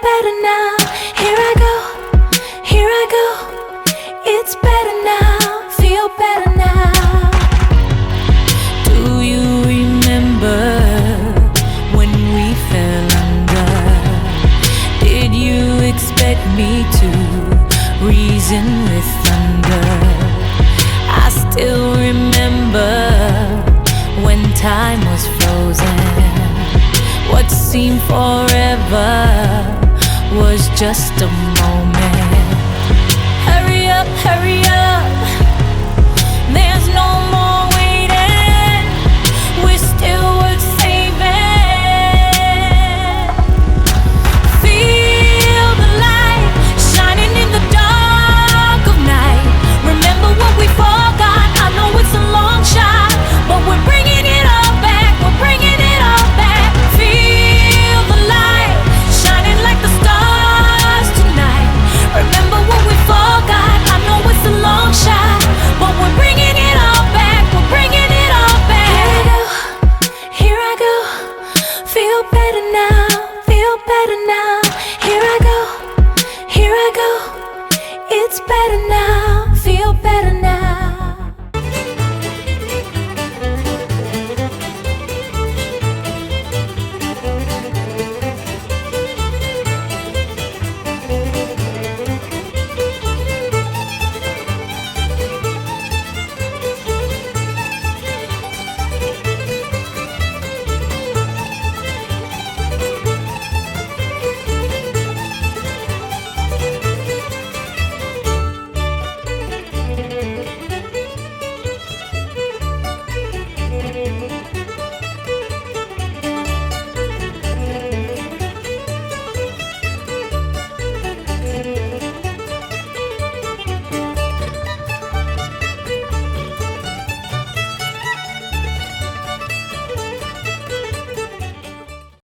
better now. Here I go, here I go. It's better now, feel better now. Do you remember when we fell under? Did you expect me to reason with thunder? I still remember when time was frozen. What seemed forever was just a moment. Hurry up, hurry up.